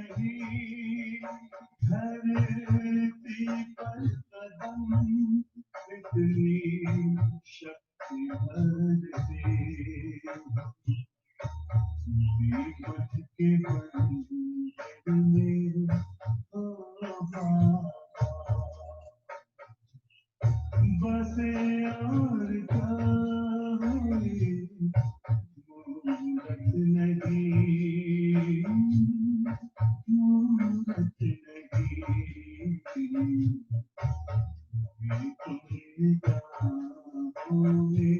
नहीं, धरती पर कदम इतनी शक्ति भर दे, विपथ के बंधन में बसे और जाए मूरत नहीं, मूरत नहीं, तुम जाओगे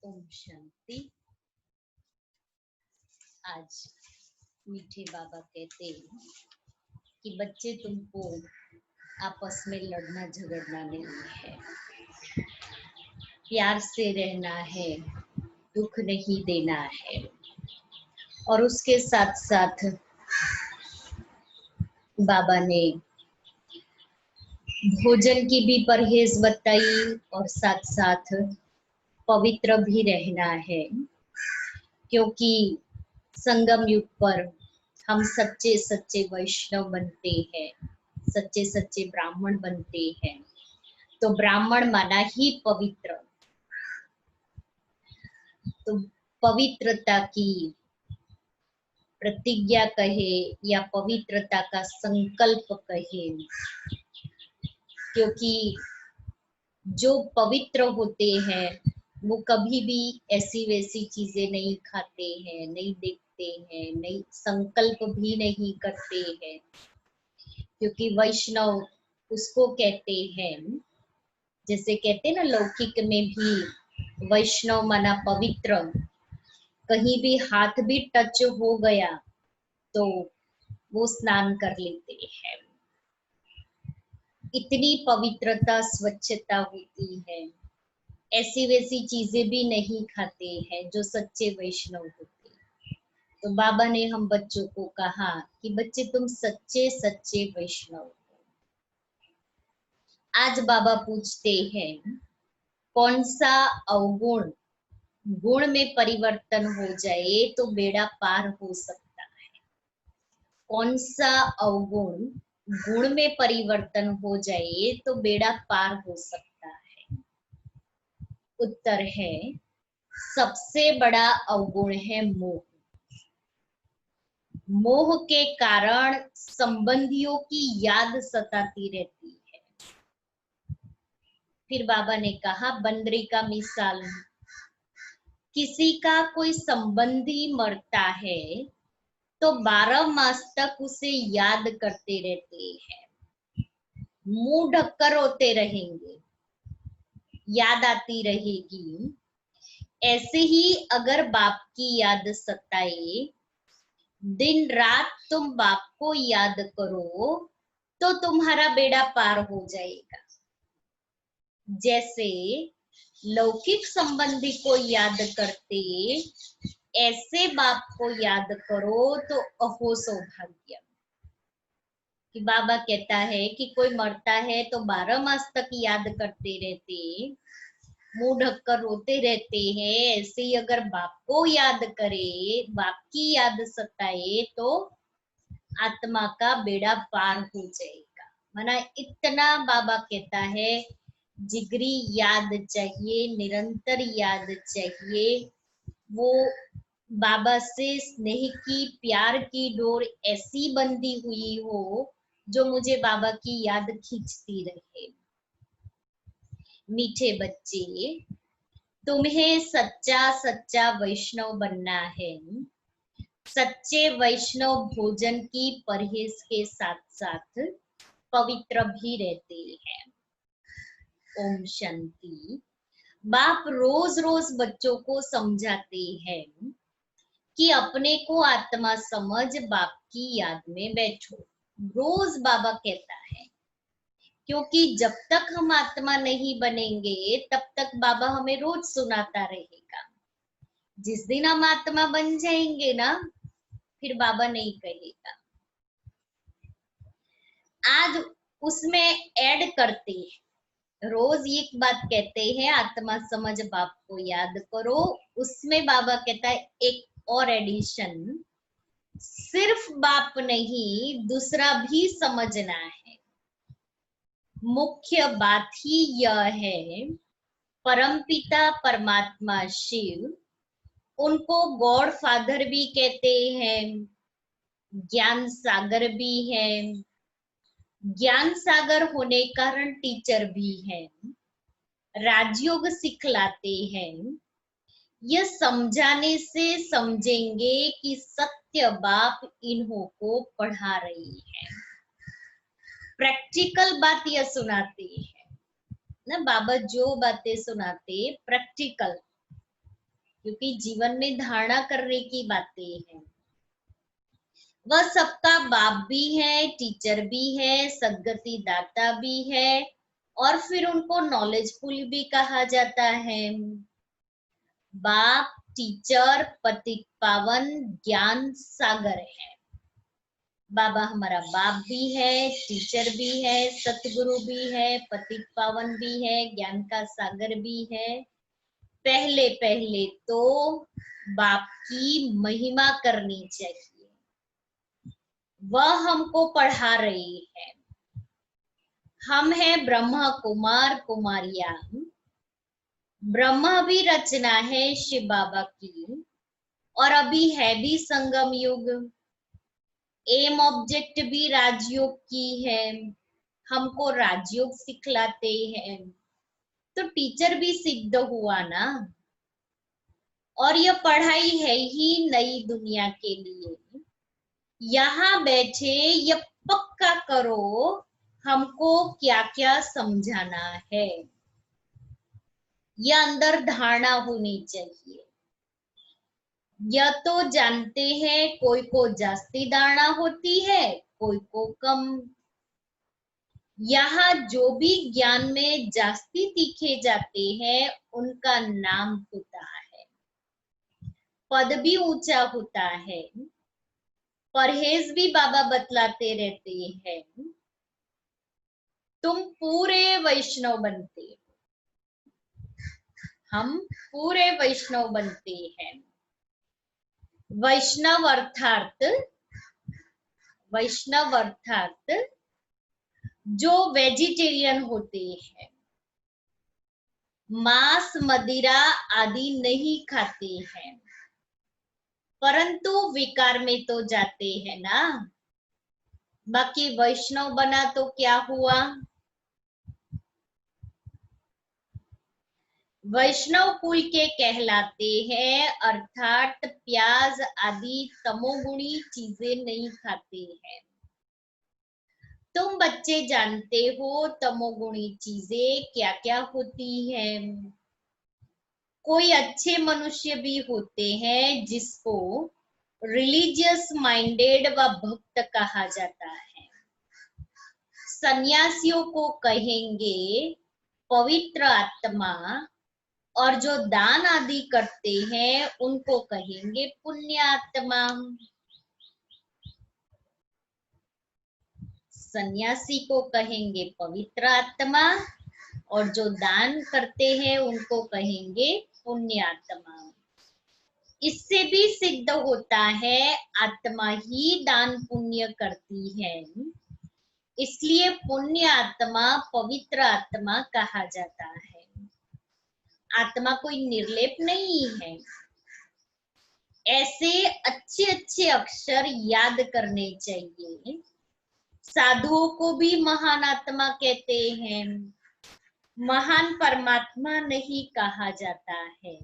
ओम शांति। आज मीठे बाबा कहते हैं कि बच्चे तुमको आपस में लड़ना झगड़ना नहीं है, प्यार से रहना है, दुख नहीं देना है। और उसके साथ साथ बाबा ने भोजन की भी परहेज बताई और साथ साथ पवित्र भी रहना है, क्योंकि संगम युग पर हम सच्चे सच्चे वैष्णव बनते हैं, सच्चे सच्चे ब्राह्मण बनते हैं। तो ब्राह्मण माना ही पवित्र। तो पवित्रता की प्रतिज्ञा कहे या पवित्रता का संकल्प कहे, क्योंकि जो पवित्र होते हैं वो कभी भी ऐसी वैसी चीजें नहीं खाते हैं, नहीं देखते हैं, नहीं संकल्प भी नहीं करते हैं, क्योंकि वैष्णव उसको कहते हैं, जैसे कहते हैं ना लौकिक में भी वैष्णव माना पवित्र। कहीं भी हाथ भी टच हो गया तो वो स्नान कर लेते हैं। इतनी पवित्रता स्वच्छता होती है। ऐसी वैसी चीजें भी नहीं खाते हैं जो सच्चे वैष्णव होते हैं। तो बाबा ने हम बच्चों को कहा कि बच्चे तुम सच्चे सच्चे वैष्णव हो। आज बाबा पूछते हैं कौन सा अवगुण गुण में परिवर्तन हो जाए तो बेड़ा पार हो सकता है। कौन सा अवगुण गुण में परिवर्तन हो जाए तो बेड़ा पार हो सकता है। उत्तर है सबसे बड़ा अवगुण है मोह। मोह के कारण संबंधियों की याद सताती रहती है। फिर बाबा ने कहा बंदरी का मिसाल, किसी का कोई संबंधी मरता है तो 12 मास तक उसे याद करते रहते हैं, मुंह ढककर रोते रहेंगे, याद आती रहेगी। ऐसे ही अगर बाप की याद सताए, दिन रात तुम बाप को याद करो तो तुम्हारा बेड़ा पार हो जाएगा। जैसे लौकिक संबंधी को याद करते, ऐसे बाप को याद करो तो अहो सौभाग्य। कि बाबा कहता है कि कोई मरता है तो 12 मास तक याद करते रहते, मुंह ढककर रोते रहते हैं। ऐसे ही अगर बाप को याद करे, बाप की याद सताए तो आत्मा का बेड़ा पार हो जाएगा। माना इतना बाबा कहता है जिगरी याद चाहिए, निरंतर याद चाहिए। वो बाबा से स्नेह की प्यार की डोर ऐसी बंधी हुई हो जो मुझे बाबा की याद खींचती रहे। मीठे बच्चे, तुम्हें सच्चा सच्चा वैष्णव बनना है। सच्चे वैष्णव भोजन की परहेज के साथ साथ पवित्र भी रहते हैं। ओम शांति। बाप रोज रोज बच्चों को समझाते हैं कि अपने को आत्मा समझ बाप की याद में बैठो। रोज बाबा कहता है, क्योंकि जब तक हम आत्मा नहीं बनेंगे तब तक बाबा हमें रोज सुनाता रहेगा। जिस दिन हम आत्मा बन जाएंगे ना, फिर बाबा नहीं कहेगा। आज उसमें ऐड करते हैं, रोज एक बात कहते हैं, आत्मा समझ बाप को याद करो। उसमें बाबा कहता है एक और एडिशन, सिर्फ बाप नहीं दूसरा भी समझना है। मुख्य बात ही यह है, परमपिता परमात्मा शिव, उनको गॉड फादर भी कहते हैं, ज्ञान सागर भी है। ज्ञान सागर होने कारण टीचर भी है, राजयोग सिखलाते हैं। यह समझाने से समझेंगे कि सत्य बाप इन्हों को पढ़ा रही है। प्रैक्टिकल बात यह सुनाते हैं ना बाबा, जो बातें सुनाते प्रैक्टिकल, क्योंकि जीवन में धारणा करने की बातें हैं। वह सबका बाप भी है, टीचर भी है, सद्गति दाता भी है, और फिर उनको नॉलेजफुल भी कहा जाता है। बाप, टीचर, पतित पावन, ज्ञान सागर है। बाबा हमारा बाप भी है, टीचर भी है, सतगुरु भी है, पतित पावन भी है, ज्ञान का सागर भी है। पहले पहले तो बाप की महिमा करनी चाहिए, वह हमको पढ़ा रही है। हम हैं ब्रह्मा कुमार कुमारियां। ब्रह्मा भी रचना है शिव बाबा की, और अभी है भी संगम युग। एम ऑब्जेक्ट भी राजयोग की है, हमको राजयोग सिखलाते हैं, तो टीचर भी सिद्ध हुआ ना। और यह पढ़ाई है ही नई दुनिया के लिए। यहाँ बैठे यह पक्का करो हमको क्या क्या समझाना है, यह अंदर धारणा होनी चाहिए। यह तो जानते हैं, कोई को जास्ती धारणा होती है, कोई को कम। यहाँ जो भी ज्ञान में जास्ती तीखे जाते हैं उनका नाम होता है, पद भी ऊंचा होता है। परहेज भी बाबा बतलाते रहते हैं। तुम पूरे वैष्णव बनते हो, हम पूरे वैष्णव बनते हैं। वैष्णव अर्थात जो वेजिटेरियन होते हैं, मांस मदिरा आदि नहीं खाते हैं, परंतु विकार में तो जाते हैं ना। बाकी वैष्णव बना तो क्या हुआ? वैष्णव कुल के कहलाते हैं, अर्थात प्याज आदि तमोगुणी चीजें नहीं खाते हैं। तुम बच्चे जानते हो तमोगुणी चीजें क्या क्या होती हैं। कोई अच्छे मनुष्य भी होते हैं जिसको रिलीजियस माइंडेड व भक्त कहा जाता है। सन्यासियों को कहेंगे पवित्र आत्मा, और जो दान आदि करते हैं उनको कहेंगे पुण्य आत्मा। सन्यासी को कहेंगे पवित्र आत्मा, और जो दान करते हैं उनको कहेंगे पुण्य आत्मा। इससे भी सिद्ध होता है आत्मा ही दान पुण्य करती है, इसलिए पुण्य आत्मा पवित्र आत्मा कहा जाता है। आत्मा कोई निर्लेप नहीं है। ऐसे अच्छे अच्छे अक्षर याद करने चाहिए। साधुओं को भी महान आत्मा कहते हैं, महान परमात्मा नहीं कहा जाता है,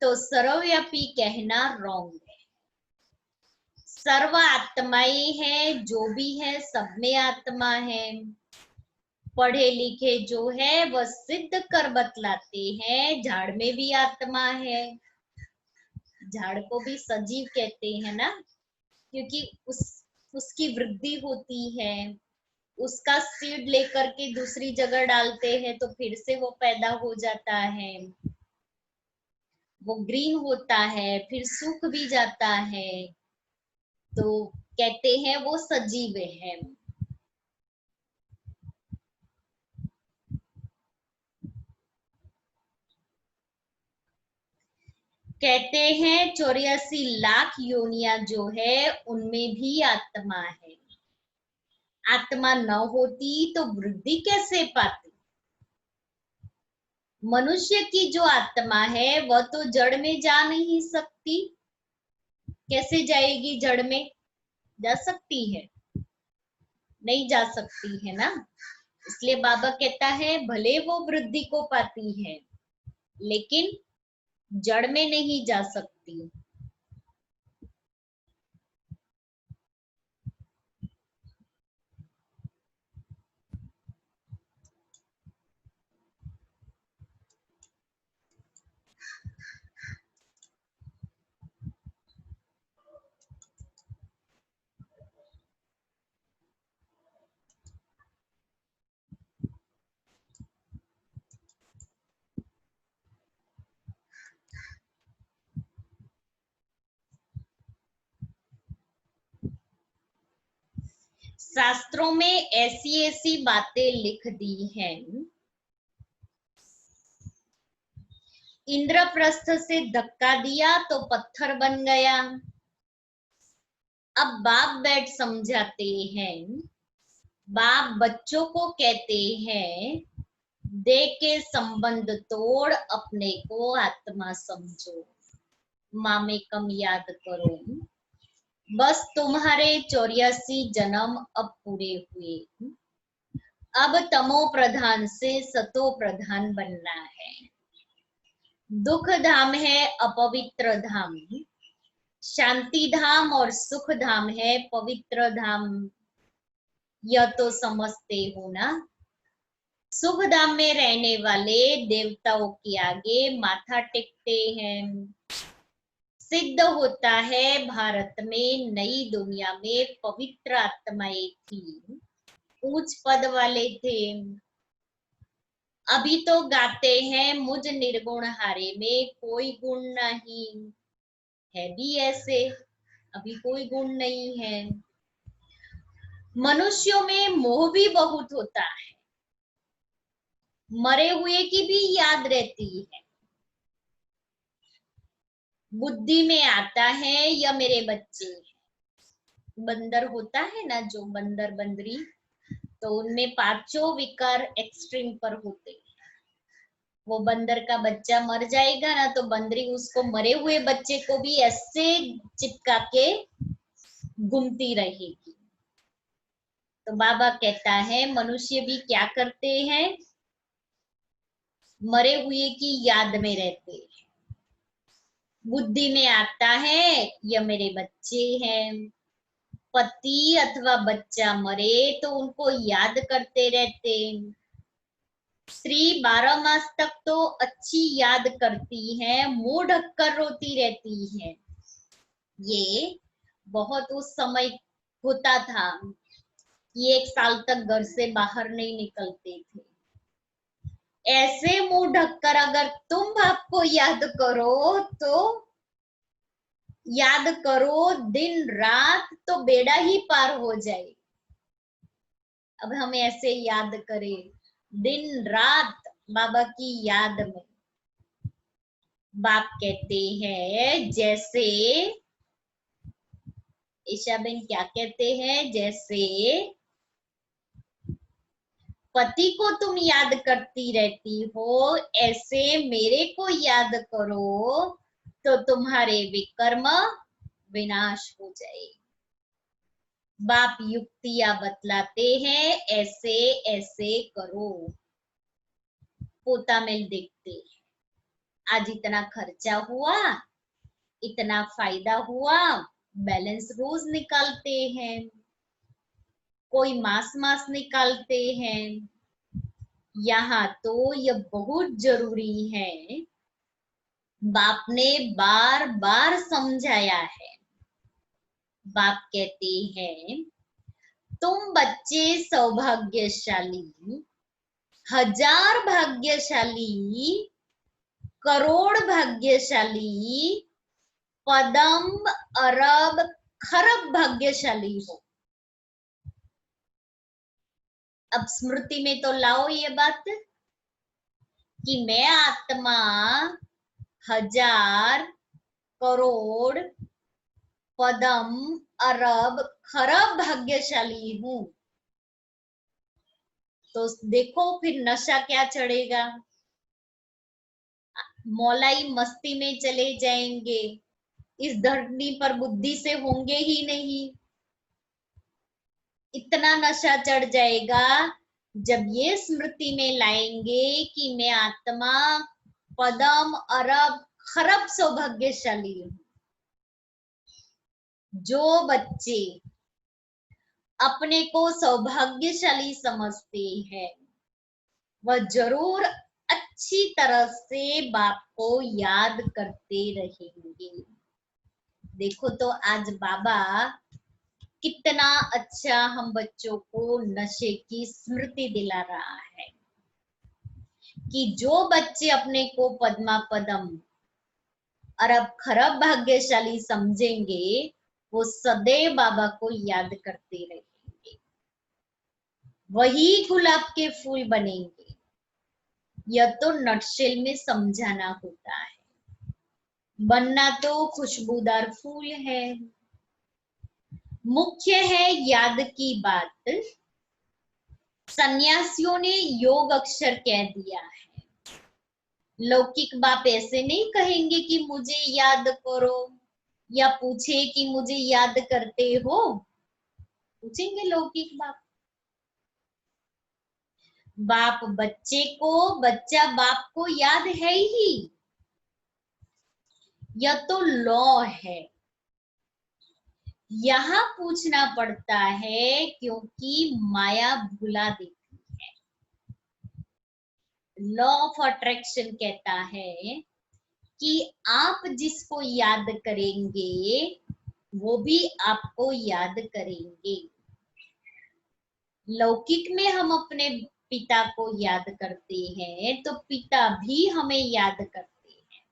तो सर्वव्यापी कहना रॉन्ग है। सर्व आत्माएं हैं, जो भी है सब में आत्मा है। पढ़े लिखे जो है वह सिद्ध कर बतलाते हैं झाड़ में भी आत्मा है। झाड़ को भी सजीव कहते हैं ना, क्योंकि उसकी वृद्धि होती है। उसका सीड लेकर के दूसरी जगह डालते हैं तो फिर से वो पैदा हो जाता है, वो ग्रीन होता है, फिर सूख भी जाता है, तो कहते हैं वो सजीव है। कहते हैं 84 लाख योनियां जो है उनमें भी आत्मा है। आत्मा न होती तो वृद्धि कैसे पाती? मनुष्य की जो आत्मा है वह तो जड़ में जा नहीं सकती। कैसे जाएगी जड़ में? जा सकती है? नहीं जा सकती है ना। इसलिए बाबा कहता है भले वो वृद्धि को पाती है लेकिन जड़ में नहीं जा सकती। शास्त्रों में ऐसी ऐसी बातें लिख दी हैं। इंद्रप्रस्थ से धक्का दिया तो पत्थर बन गया। अब बाप बैठ समझाते हैं। बाप बच्चों को कहते हैं देह के संबंध तोड़ अपने को आत्मा समझो। मामेकम याद करो। बस तुम्हारे 84 जन्म अब पूरे हुए। अब तमो प्रधान से सतो प्रधान बनना है। दुख धाम है अपवित्र धाम, शांति धाम और सुख धाम है पवित्र धाम। यह तो समझते हो ना। सुख धाम में रहने वाले देवताओं के आगे माथा टेकते हैं। सिद्ध होता है भारत में नई दुनिया में पवित्र आत्माएं थी, उच्च पद वाले थे। अभी तो गाते हैं मुझ निर्गुण हारे में कोई गुण नहीं है, भी ऐसे अभी कोई गुण नहीं है। मनुष्यों में मोह भी बहुत होता है। मरे हुए की भी याद रहती है। बुद्धि में आता है या मेरे बच्चे हैं। बंदर होता है ना, जो बंदर बंदरी, तो उनमें पांचों विकार एक्सट्रीम पर होते हैं। वो बंदर का बच्चा मर जाएगा ना तो बंदरी उसको मरे हुए बच्चे को भी ऐसे चिपका के घूमती रहेगी। तो बाबा कहता है मनुष्य भी क्या करते हैं, मरे हुए की याद में रहते हैं। बुद्धि में आता है ये मेरे बच्चे हैं। पति अथवा बच्चा मरे तो उनको याद करते रहते। स्त्री 12 मास तक तो अच्छी याद करती है, मुंह ढककर रोती रहती है। ये बहुत उस समय होता था कि 1 साल तक घर से बाहर नहीं निकलते थे। ऐसे मुंह ढककर अगर तुम बाप को याद करो तो याद करो दिन रात तो बेड़ा ही पार हो जाए। अब हम ऐसे याद करें दिन रात बाबा की याद में। बाप कहते हैं जैसे ईशाबेन क्या कहते हैं, जैसे पति को तुम याद करती रहती हो ऐसे मेरे को याद करो तो तुम्हारे विकर्म विनाश हो जाए। बाप युक्तियां बतलाते हैं ऐसे ऐसे करो। पोता मिल देखते हैं आज इतना खर्चा हुआ, इतना फायदा हुआ, बैलेंस रोज निकालते हैं, कोई मास मास निकालते हैं। यहाँ तो यह बहुत जरूरी है, बाप ने बार बार समझाया है। बाप कहते हैं तुम बच्चे सौभाग्यशाली, 1000 भाग्यशाली, करोड़ भाग्यशाली, पदम अरब खरब भाग्यशाली हो। अब स्मृति में तो लाओ ये बात कि मैं आत्मा 1000 करोड़ पदम अरब खरब भाग्यशाली हूं। तो देखो फिर नशा क्या चढ़ेगा, मौलाई मस्ती में चले जाएंगे, इस धरती पर बुद्धि से होंगे ही नहीं। इतना नशा चढ़ जाएगा जब ये स्मृति में लाएंगे कि मैं आत्मा पदम अरब खरब सौभाग्यशाली हूं। जो बच्चे अपने को सौभाग्यशाली समझते हैं वह जरूर अच्छी तरह से बाप को याद करते रहेंगे। देखो तो आज बाबा कितना अच्छा हम बच्चों को नशे की स्मृति दिला रहा है कि जो बच्चे अपने को पद्मा पदम अरब खरब भाग्यशाली समझेंगे वो सदैव बाबा को याद करते रहेंगे, वही गुलाब के फूल बनेंगे। यह तो नटशेल में समझाना होता है, बनना तो खुशबूदार फूल है। मुख्य है याद की बात, सन्यासियों ने योग अक्षर कह दिया है। लौकिक बाप ऐसे नहीं कहेंगे कि मुझे याद करो, या पूछे कि मुझे याद करते हो, पूछेंगे लौकिक बाप? बाप बच्चे को, बच्चा बाप को याद है ही, यह तो लॉ है। यहाँ पूछना पड़ता है क्योंकि माया भुला देती है। लॉ ऑफ अट्रैक्शन कहता है कि आप जिसको याद करेंगे वो भी आपको याद करेंगे। लौकिक में हम अपने पिता को याद करते हैं तो पिता भी हमें याद करते हैं।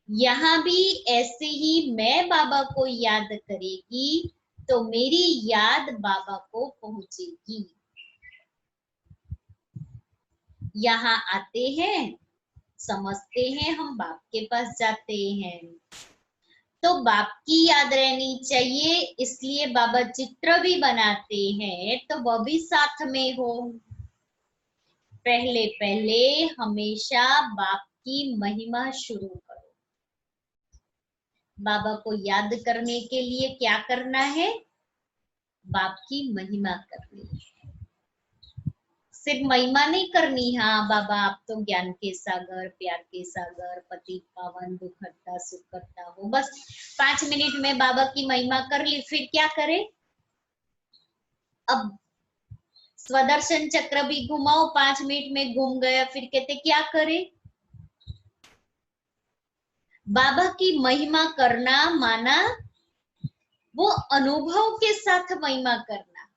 यहाँ भी ऐसे ही मैं बाबा को याद करेगी तो मेरी याद बाबा को पहुंचेगी। यहाँ आते हैं, समझते हैं, हम बाप के पास जाते हैं तो बाप की याद रहनी चाहिए, इसलिए बाबा चित्र भी बनाते हैं तो वह भी साथ में हो। पहले पहले हमेशा बाप की महिमा शुरू करो। बाबा को याद करने के लिए क्या करना है? बाप की महिमा करनी है। सिर्फ महिमा नहीं करनी, हाँ बाबा आप तो ज्ञान के सागर, प्यार के सागर, पति पावन, दुख हरता सुख करता हो, बस 5 मिनट में बाबा की महिमा कर ली, फिर क्या करे? अब स्वदर्शन चक्र भी घुमाओ, 5 मिनट में घूम गया, फिर कहते क्या करे? बाबा की महिमा करना माना वो अनुभव के साथ महिमा करना।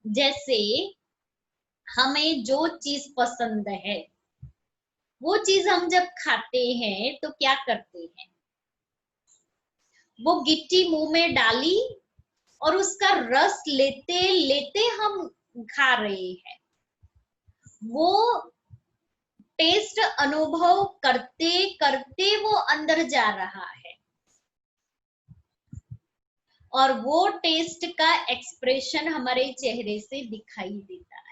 जैसे हमें जो चीज पसंद है वो चीज हम जब खाते हैं तो क्या करते हैं? वो गिट्टी मुंह में डाली और उसका रस लेते लेते हम खा रहे हैं। वो टेस्ट अनुभव करते करते वो अंदर जा रहा है और वो टेस्ट का एक्सप्रेशन हमारे चेहरे से दिखाई देता है।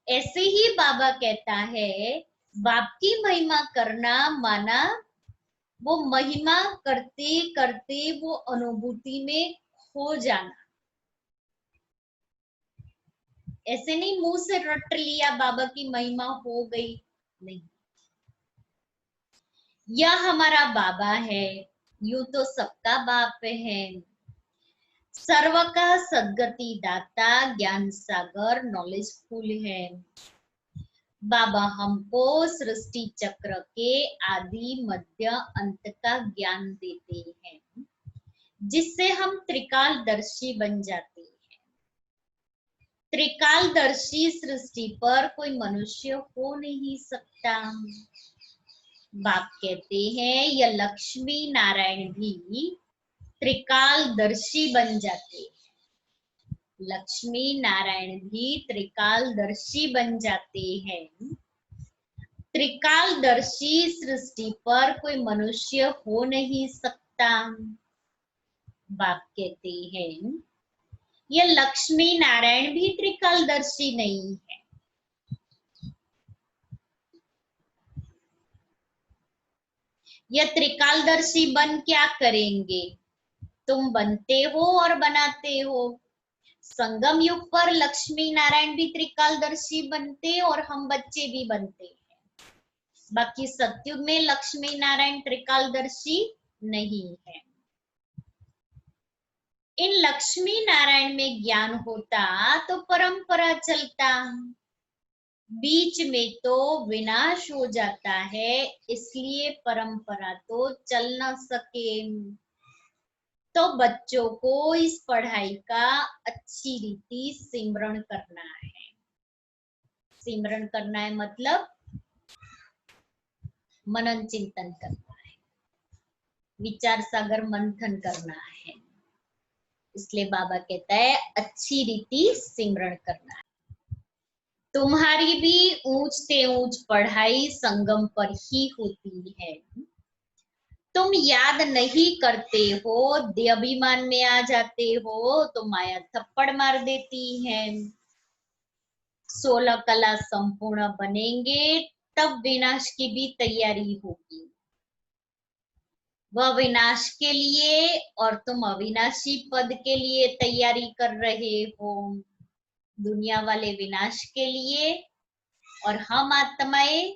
ऐसे ही बाबा कहता है बाप की महिमा करना माना वो महिमा करते करते वो अनुभूति में खो जाना। ऐसे नहीं मुंह से रट लिया बाबा की महिमा हो गई, नहीं। यह हमारा बाबा है, यूं तो सबका बाप है, सर्व का सद्गति दाता, ज्ञान सागर नॉलेजफुल है। बाबा हमको सृष्टि चक्र के आदि मध्य अंत का ज्ञान देते हैं, जिससे हम त्रिकालदर्शी बन जाते हैं। त्रिकालदर्शी सृष्टि पर कोई मनुष्य हो नहीं सकता। बाप कहते हैं यह लक्ष्मी नारायण भी त्रिकालदर्शी बन जाते हैं। लक्ष्मी नारायण भी त्रिकालदर्शी बन जाते हैं। त्रिकालदर्शी सृष्टि पर कोई मनुष्य हो नहीं सकता। बाप कहते हैं यह लक्ष्मी नारायण भी त्रिकालदर्शी नहीं है। यह त्रिकालदर्शी बन क्या करेंगे? तुम बनते हो और बनाते हो। संगम युग पर लक्ष्मी नारायण भी त्रिकालदर्शी बनते और हम बच्चे भी बनते हैं। बाकी सतयुग में लक्ष्मी नारायण त्रिकालदर्शी नहीं है। इन लक्ष्मी नारायण में ज्ञान होता तो परंपरा चलता, बीच में तो विनाश हो जाता है, इसलिए परंपरा तो चल न सके। तो बच्चों को इस पढ़ाई का अच्छी रीति सिमरण करना है। सिमरण करना है मतलब मनन चिंतन करना है, विचार सागर मंथन करना है। इसलिए बाबा कहता है अच्छी रीति सिमरण करना है। तुम्हारी भी ऊंच से ऊंच पढ़ाई संगम पर ही होती है। तुम याद नहीं करते हो, देहाभिमान में आ जाते हो तो माया थप्पड़ मार देती है। 16 कला संपूर्ण बनेंगे तब विनाश की भी तैयारी होगी। वह विनाश के लिए और तुम अविनाशी पद के लिए तैयारी कर रहे हो। दुनिया वाले विनाश के लिए और हम आत्माएं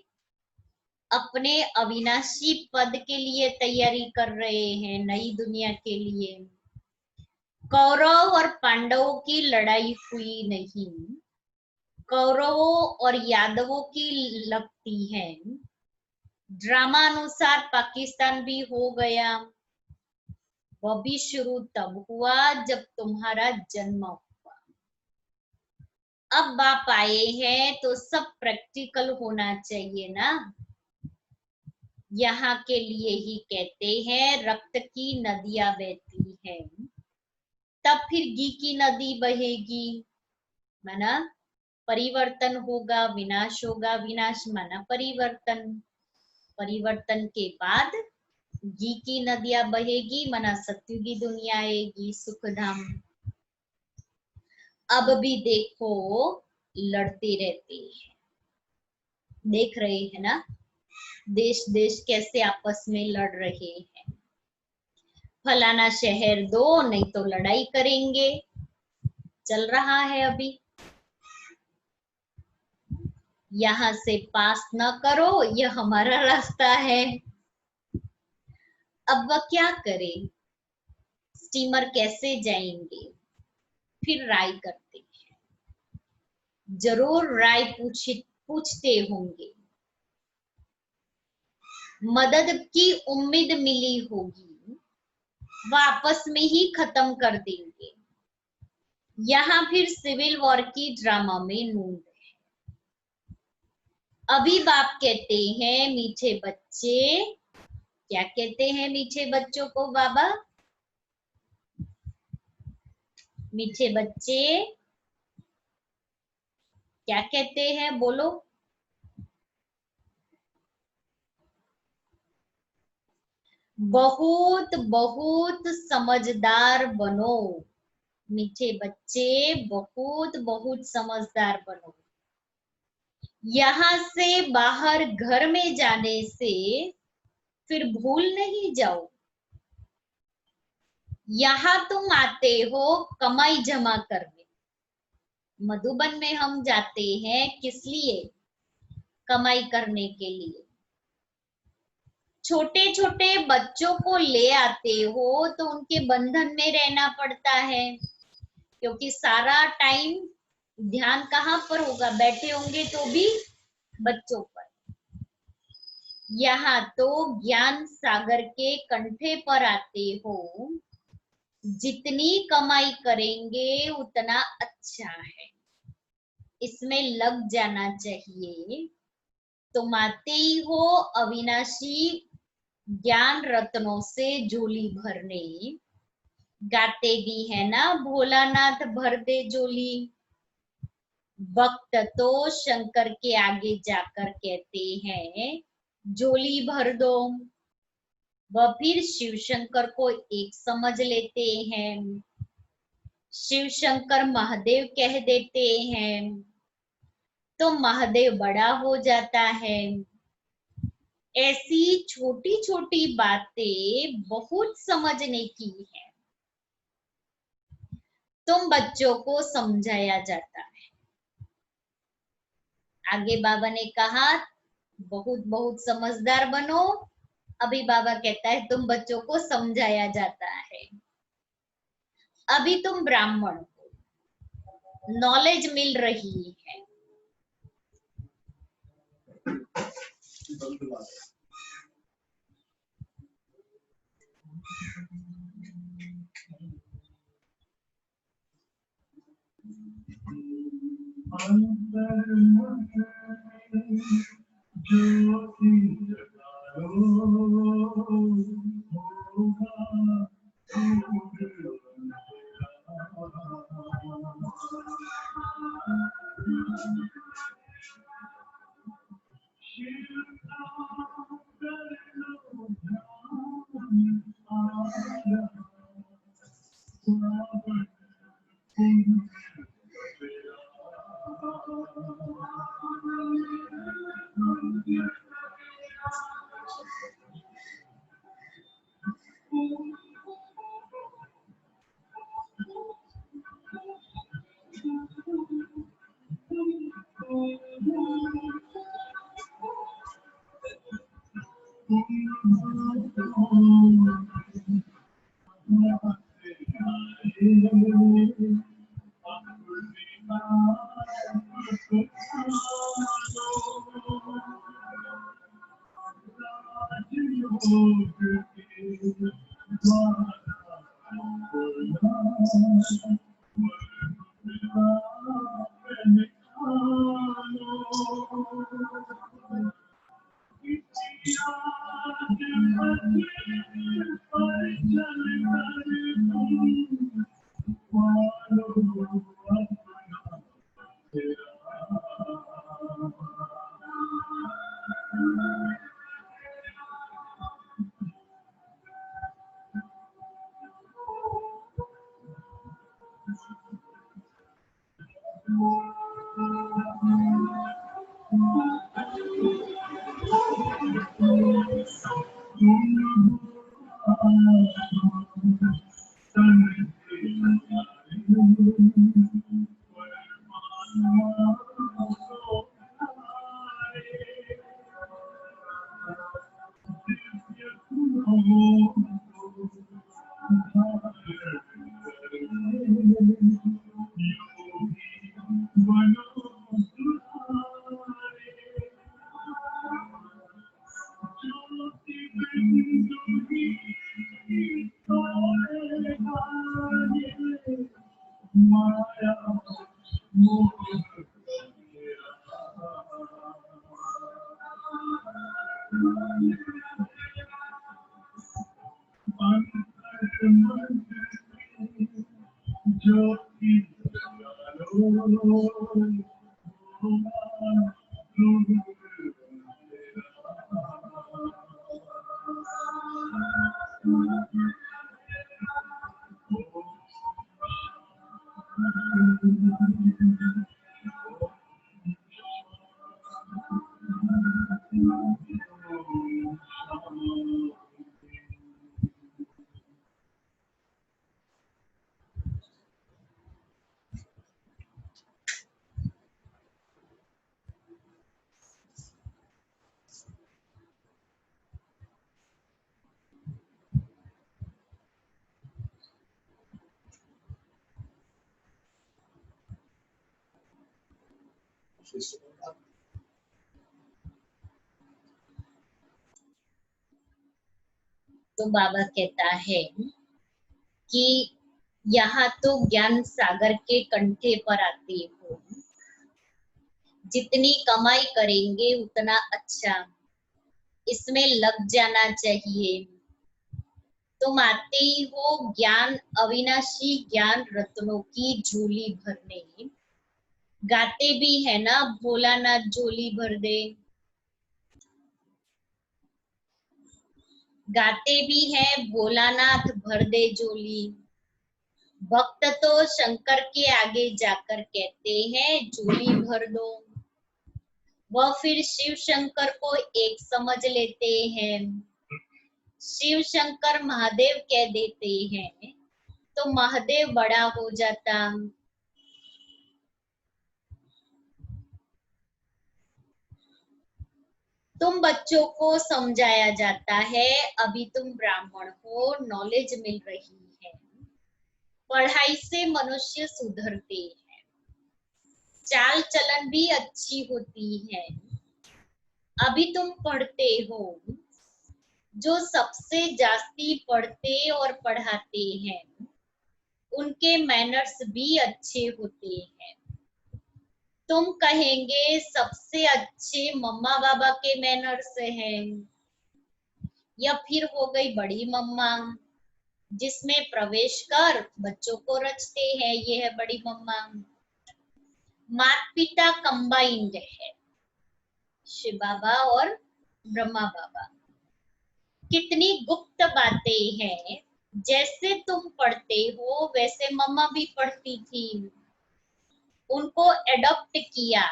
अपने अविनाशी पद के लिए तैयारी कर रहे हैं, नई दुनिया के लिए। कौरव और पांडवों की लड़ाई हुई नहीं, कौरवों और यादवों की लगती है। ड्रामा अनुसार पाकिस्तान भी हो गया। वह भी शुरू तब हुआ जब तुम्हारा जन्म हुआ। अब बाप आए हैं तो सब प्रैक्टिकल होना चाहिए ना। यहाँ के लिए ही कहते हैं रक्त की नदियां बहती है, तब फिर घी की नदी बहेगी। माना परिवर्तन होगा, विनाश होगा, विनाश माना परिवर्तन। परिवर्तन के बाद घी की नदियां बहेगी, माना सत्युगी दुनिया आएगी, सुखधाम। अब भी देखो लड़ते रहते हैं, देख रहे हैं ना, देश देश कैसे आपस में लड़ रहे हैं। फलाना शहर दो नहीं तो लड़ाई करेंगे, चल रहा है अभी। यहाँ से पास न करो, यह हमारा रास्ता है। अब वह क्या करे, स्टीमर कैसे जाएंगे? फिर राय करते हैं, जरूर राय पूछते होंगे, मदद की उम्मीद मिली होगी, वापस में ही खत्म कर देंगे। यहाँ फिर सिविल वॉर की ड्रामा में नूंद है। अभी बाप कहते हैं मीठे बच्चे, क्या कहते हैं मीठे बच्चों को बाबा? मीठे बच्चे क्या कहते हैं, बोलो। बहुत बहुत समझदार बनो। मीठे बच्चे बहुत बहुत समझदार बनो। यहाँ से बाहर घर में जाने से फिर भूल नहीं जाओ। यहाँ तुम आते हो कमाई जमा करने। मधुबन में हम जाते हैं किस लिए? कमाई करने के लिए। छोटे छोटे बच्चों को ले आते हो तो उनके बंधन में रहना पड़ता है, क्योंकि सारा टाइम ध्यान कहाँ पर होगा, बैठे होंगे तो भी बच्चों पर। यहाँ तो ज्ञान सागर के कंठे पर आते हो, जितनी कमाई करेंगे उतना अच्छा है, इसमें लग जाना चाहिए। तुम आते ही हो अविनाशी ज्ञान रत्नों से झोली भरने, गाते भी है ना भोलानाथ भर दे झोली। भक्त तो शंकर के आगे जाकर कहते हैं झोली भर दो, वह फिर शिव शंकर को एक समझ लेते हैं, शिव शंकर महादेव कह देते हैं, तो महादेव बड़ा हो जाता है। ऐसी छोटी छोटी बातें बहुत समझने की है, तुम बच्चों को समझाया जाता है। आगे बाबा ने कहा बहुत बहुत समझदार बनो, अभी बाबा कहता है तुम बच्चों को समझाया जाता है। अभी तुम ब्राह्मण हो, नॉलेज मिल रही है, अंतर मन ज्योति जगाओ, होगा दूर शिव का कर लो ध्यान, आया सावन कुंभ तो बाबा कहता है कि यहाँ तो ज्ञान सागर के कंठे पर आते हो, जितनी कमाई करेंगे उतना अच्छा, इसमें लग जाना चाहिए। तुम आते ही हो ज्ञान अविनाशी ज्ञान रत्नों की झोली भरने। गाते भी है ना भोलानाथ झोली भर दे, गाते भी है भोलानाथ भर दे झोली। भक्त तो शंकर के आगे जाकर कहते हैं झोली भर दो, वह फिर शिव शंकर को एक समझ लेते हैं। शिव शंकर महादेव कह देते हैं तो महादेव बड़ा हो जाता। तुम बच्चों को समझाया जाता है अभी तुम ब्राह्मण हो, नॉलेज मिल रही है, पढ़ाई से मनुष्य सुधरते हैं, चाल चलन भी अच्छी होती है। अभी तुम पढ़ते हो, जो सबसे जास्ती पढ़ते और पढ़ाते हैं उनके मैनर्स भी अच्छे होते हैं। तुम कहेंगे सबसे अच्छे मम्मा बाबा के मैनर्स हैं, या फिर हो गई बड़ी मम्मा जिसमें प्रवेश कर बच्चों को रचते हैं, ये है बड़ी मम्मा। माता पिता कंबाइंड है, शिव बाबा और ब्रह्मा बाबा। कितनी गुप्त बातें हैं, जैसे तुम पढ़ते हो वैसे मम्मा भी पढ़ती थी, उनको एडॉप्ट किया।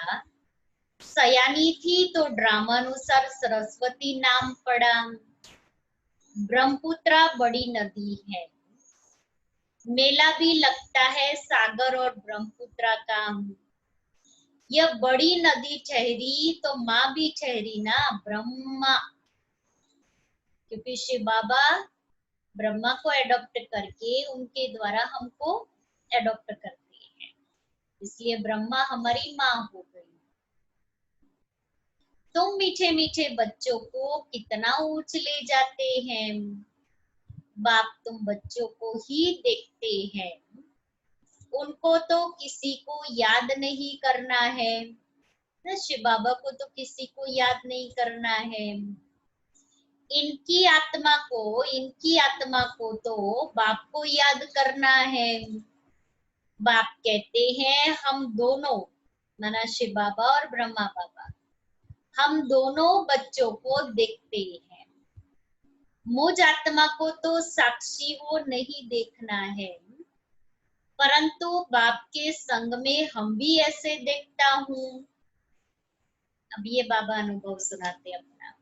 सयानी थी तो ड्रामानुसार सरस्वती नाम पड़ा। ब्रह्मपुत्रा बड़ी नदी है, मेला भी लगता है सागर और ब्रह्मपुत्रा का। यह बड़ी नदी ठहरी तो माँ भी ठहरी ना ब्रह्मा, क्योंकि शिव बाबा ब्रह्मा को एडॉप्ट करके उनके द्वारा हमको एडॉप्ट करते हैं, इसलिए ब्रह्मा हमारी माँ हो गई। तुम मीठे मीठे बच्चों को कितना ऊंच ले जाते हैं, बाप तुम बच्चों को ही देखते हैं, उनको तो किसी को याद नहीं करना है। शिव बाबा को तो किसी को याद नहीं करना है। इनकी आत्मा को तो बाप को याद करना है। बाप कहते हैं हम दोनों, माना शिव बाबा और ब्रह्मा बाबा, हम दोनों बच्चों को देखते हैं। मुझ आत्मा को तो साक्षी हो नहीं देखना है, परंतु बाप के संग में हम भी ऐसे देखता हूँ। अब ये बाबा अनुभव सुनाते अपना।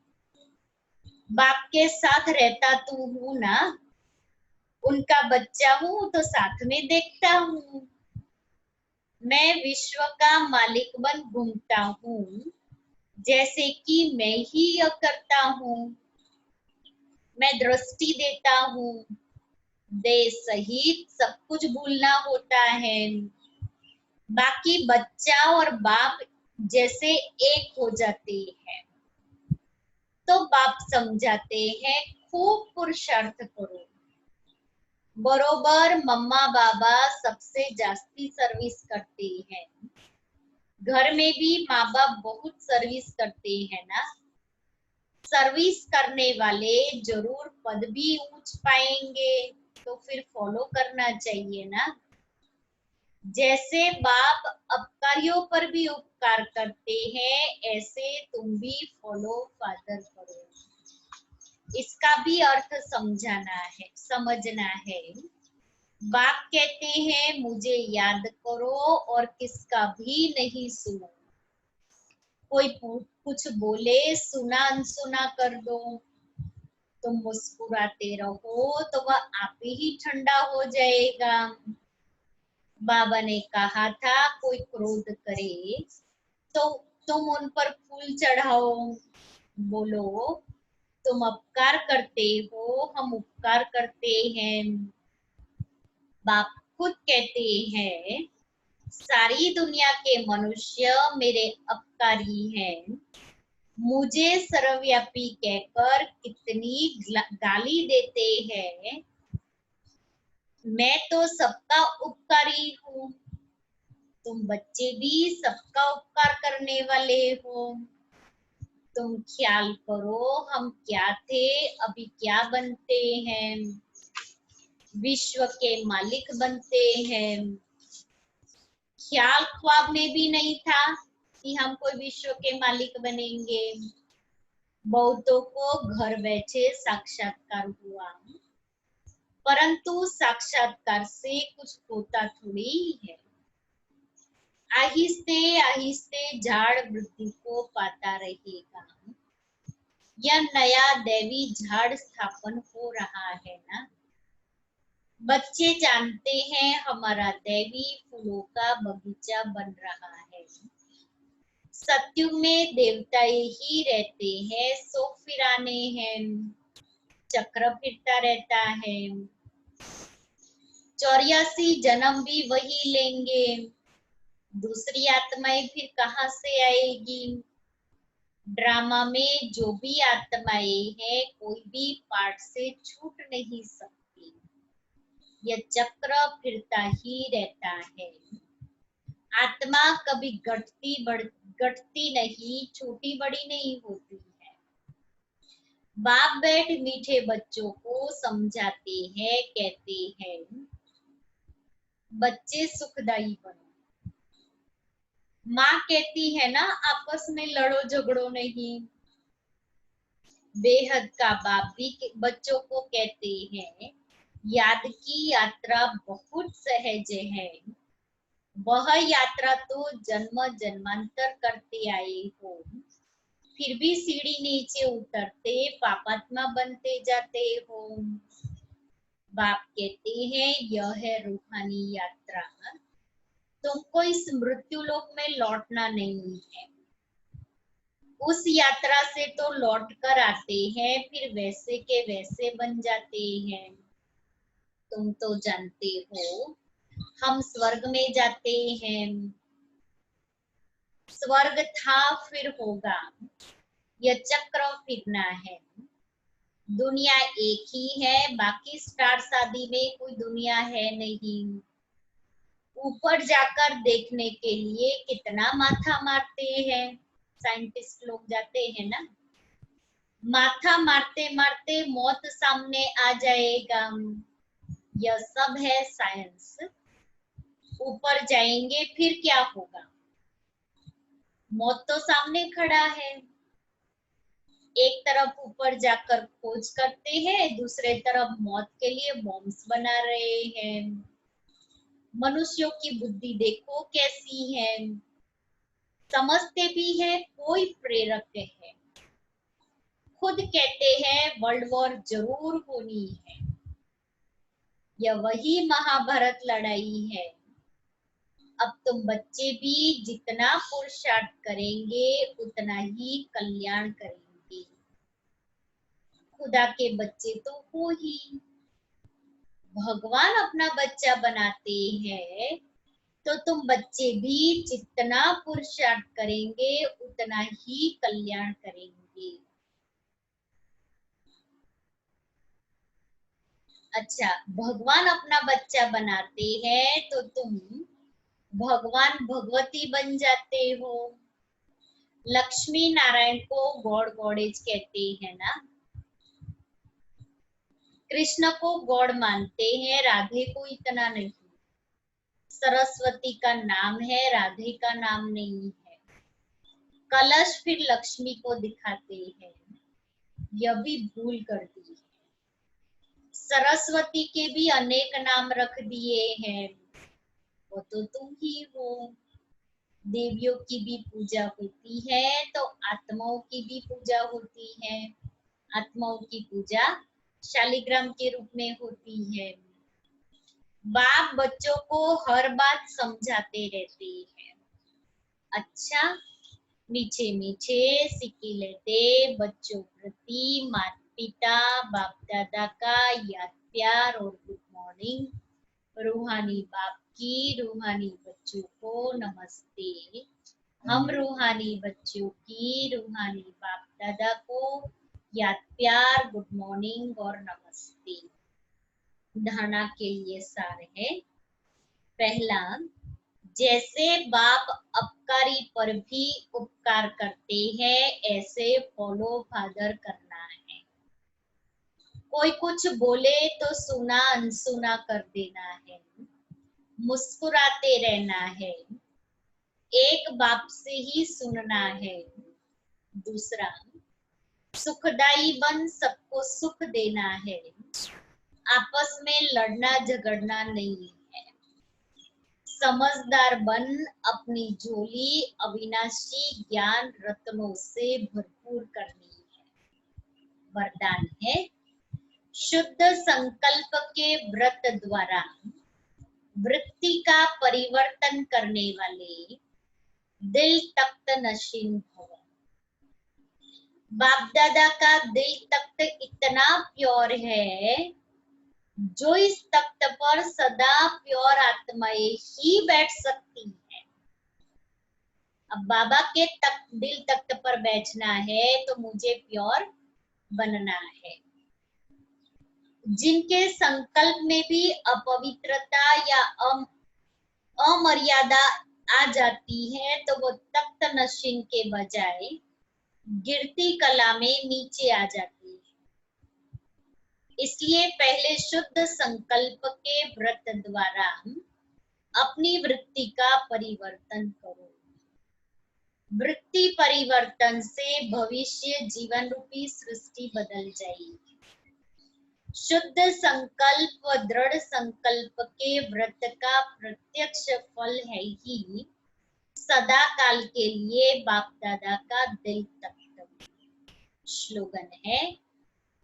बाप के साथ रहता तू हूँ ना, उनका बच्चा हूँ तो साथ में देखता हूँ। मैं विश्व का मालिक बन घूमता हूँ, जैसे कि मैं ही यह करता हूँ। मैं दृष्टि देता हूँ, देह सहित सब कुछ भूलना होता है। बाकी बच्चा और बाप जैसे एक हो जाते हैं। तो बाप समझाते हैं खूब पुरुषार्थ करो। बरोबर मम्मा बाबा सबसे जास्ती सर्विस करते हैं, घर में भी माँ बाप बहुत सर्विस करते हैं ना। सर्विस करने वाले जरूर पद भी ऊंच पाएंगे, तो फिर फॉलो करना चाहिए ना। जैसे बाप अपकारियों पर भी उपकार करते हैं, ऐसे तुम भी फॉलो फादर करो। इसका भी अर्थ समझना है। बाप कहते हैं मुझे याद करो और किसका भी नहीं सुनो। कोई कुछ बोले सुना अनसुना कर दो, तुम मुस्कुराते रहो तो वह आप ही ठंडा हो जाएगा। बाबा ने कहा था कोई क्रोध करे तो तुम उन पर फूल चढ़ाओ, बोलो तुम अपकार करते हो, हम उपकार करते हैं। बाप खुद कहते हैं सारी दुनिया के मनुष्य मेरे अपकारी हैं। मुझे सर्वव्यापी कहकर कितनी गाली देते हैं। मैं तो सबका उपकारी हूँ। तुम बच्चे भी सबका उपकार करने वाले हो। तुम ख्याल करो, हम क्या थे, अभी क्या बनते हैं। विश्व के मालिक बनते हैं। ख्याल ख्वाब में भी नहीं था कि हम कोई विश्व के मालिक बनेंगे। बहुतों को घर बैठे साक्षात्कार हुआ, परंतु साक्षात्कार से कुछ होता थोड़ी ही है। आहिस्ते आहिस्ते झाड़ वृद्धि को पाता रहेगा। यह नया दैवी झाड़ स्थापन हो रहा है ना। बच्चे जानते हैं हमारा दैवी फूलों का बगीचा बन रहा है। सत्युग में देवता ही रहते हैं, सो फिराने हैं, चक्र फिरता रहता है। 84 जन्म भी वही लेंगे। दूसरी आत्माएं फिर कहाँ से आएगी। ड्रामा में जो भी आत्माएं हैं, कोई भी पार्ट से छूट नहीं सकती। यह चक्र फिरता ही रहता है। आत्मा कभी घटती नहीं, छोटी बड़ी नहीं होती है। बाप बैठ मीठे बच्चों को समझाते हैं, कहते हैं बच्चे सुखदाई बनो। माँ कहती है ना, आपस में लड़ो झगड़ो नहीं। बेहद का बाप भी बच्चों को कहते हैं याद की यात्रा बहुत सहज है। वह यात्रा तो जन्म जन्मांतर करते आए हो, फिर भी सीढ़ी नीचे उतरते पापात्मा बनते जाते हो। बाप कहते हैं यह है रूहानी यात्रा। तुमको इस मृत्यु लोक में लौटना नहीं है। उस यात्रा से तो लौट कर आते हैं, फिर वैसे के वैसे बन जाते हैं। तुम तो जानते हो हम स्वर्ग में जाते हैं। स्वर्ग था फिर होगा, यह चक्र फिरना है। दुनिया एक ही है, बाकी स्टार शादी में कोई दुनिया है नहीं। ऊपर जाकर देखने के लिए कितना माथा मारते हैं, साइंटिस्ट लोग जाते हैं ना। माथा मारते मारते मौत सामने आ जाएगा। यह सब है साइंस। ऊपर जाएंगे फिर क्या होगा। मौत तो सामने खड़ा है। एक तरफ ऊपर जाकर खोज करते हैं, दूसरे तरफ मौत के लिए बॉम्ब्स बना रहे हैं। मनुष्यों की बुद्धि देखो कैसी है। समझते भी है, कोई प्रेरक है। खुद कहते हैं वर्ल्ड वॉर जरूर होनी है। यह वही महाभारत लड़ाई है। अब तुम बच्चे भी जितना पुरुषार्थ करेंगे उतना ही कल्याण करेंगे। खुदा के बच्चे तो हो ही। भगवान अपना बच्चा बनाते हैं, तो तुम बच्चे भी जितना पुरुषार्थ करेंगे उतना ही कल्याण करेंगे। अच्छा, भगवान अपना बच्चा बनाते हैं तो तुम भगवान भगवती बन जाते हो। लक्ष्मी नारायण को गॉड गॉडेज कहते हैं ना। कृष्ण को गॉड मानते हैं, राधे को इतना नहीं। सरस्वती का नाम है, राधे का नाम नहीं है। कलश फिर लक्ष्मी को दिखाते हैं, यह भी भूल कर दी है। सरस्वती के भी अनेक नाम रख दिए हैं, वो तो तुम ही हो। देवियों की भी पूजा होती है तो आत्माओं की भी पूजा होती है। आत्माओं की पूजा शालिग्राम के रूप में होती है। बाप बच्चों को हर बात समझाते रहते हैं। अच्छा, मीठे मीठे सिक्के लेते बच्चों प्रति माता पिता बाप दादा का याद प्यार और गुड मॉर्निंग। रूहानी बाप की रूहानी बच्चों को नमस्ते। हम रूहानी बच्चों की रूहानी बाप दादा को याद प्यार, गुड मॉर्निंग और नमस्ते। धारणा के लिए सार है। पहला, जैसे बाप अपकारी पर भी उपकार करते हैं, ऐसे फॉलो फादर करना है। कोई कुछ बोले तो सुना अनसुना कर देना है, मुस्कुराते रहना है, एक बाप से ही सुनना है। दूसरा, सुखदाई बन सबको सुख देना है, आपस में लड़ना झगड़ना नहीं है। समझदार बन अपनी झोली अविनाशी ज्ञान रत्नों से भरपूर करनी है। वरदान है, शुद्ध संकल्प के व्रत द्वारा वृत्ति का परिवर्तन करने वाले दिल तख्त नशीन भव। बाप दादा का दिल तख्त इतना प्योर है, जो इस तख्त पर सदा प्योर आत्माएं ही बैठ सकती है। अब बाबा के दिल तख्त पर बैठना है तो मुझे प्योर बनना है। जिनके संकल्प में भी अपवित्रता या अमर्यादा आ जाती है तो वो तख्त नशीन के बजाय गिरती कला में नीचे आ जाती है। इसलिए पहले शुद्ध संकल्प के व्रत द्वारा अपनी वृत्ति का परिवर्तन करो। वृत्ति परिवर्तन से भविष्य जीवन रूपी सृष्टि बदल जाएगी। शुद्ध संकल्प व दृढ़ संकल्प के व्रत का प्रत्यक्ष फल है ही सदा काल के लिए बाप दादा का दिल तख्त। स्लोगन है,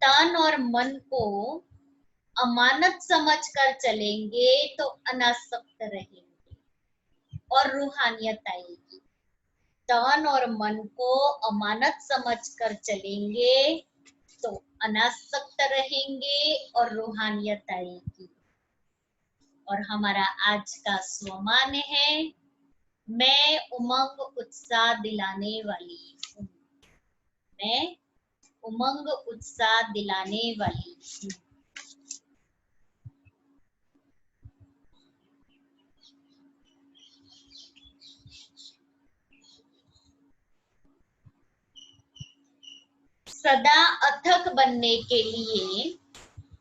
तन और मन को अमानत समझकर चलेंगे तो अनासक्त रहेंगे और रूहानियत आएगी। तन और मन को अमानत समझकर चलेंगे तो अनासक्त रहेंगे और रूहानियत आएगी। और हमारा आज का स्वमान है, मैं उमंग उत्साह दिलाने वाली हूँ। मैं उमंग उत्साह दिलाने वाली हूँ। सदा अथक बनने के लिए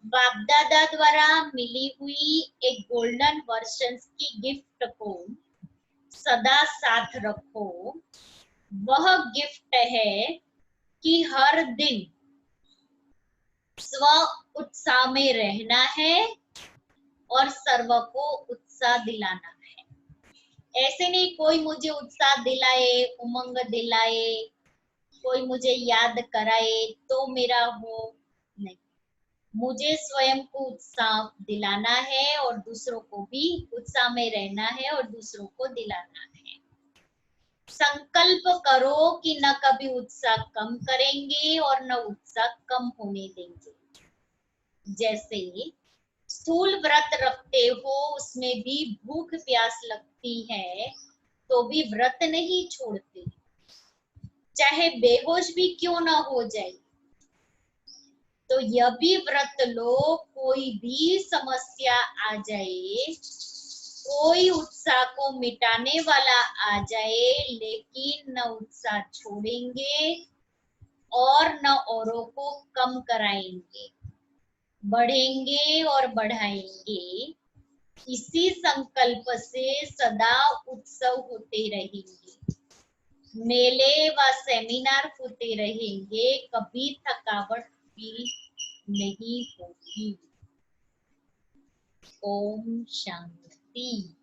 बाप दादा द्वारा मिली हुई एक गोल्डन वर्षन की गिफ्ट को सदा साथ रखो। वह गिफ्ट है कि हर दिन स्व उत्साह में रहना है और सर्व को उत्साह दिलाना है। ऐसे नहीं कोई मुझे उत्साह दिलाए, उमंग दिलाए, कोई मुझे याद कराए तो मेरा हो, नहीं। मुझे स्वयं को उत्साह दिलाना है और दूसरों को भी उत्साह में रहना है और दूसरों को दिलाना है। संकल्प करो कि न कभी उत्साह कम करेंगे और न उत्साह कम होने देंगे। जैसे स्थूल व्रत रखते हो, उसमें भी भूख प्यास लगती है तो भी व्रत नहीं छोड़ते, चाहे बेहोश भी क्यों ना हो जाए। तो यह भी व्रत लो, कोई भी समस्या आ जाए, कोई उत्साह को मिटाने वाला आ जाए, लेकिन न उत्साह छोड़ेंगे और न औरों को कम कराएंगे, बढ़ेंगे और बढ़ाएंगे। इसी संकल्प से सदा उत्सव होते रहेंगे, मेले व सेमिनार होते रहेंगे, कभी थकावट भी नहीं होगी। ओम शांति।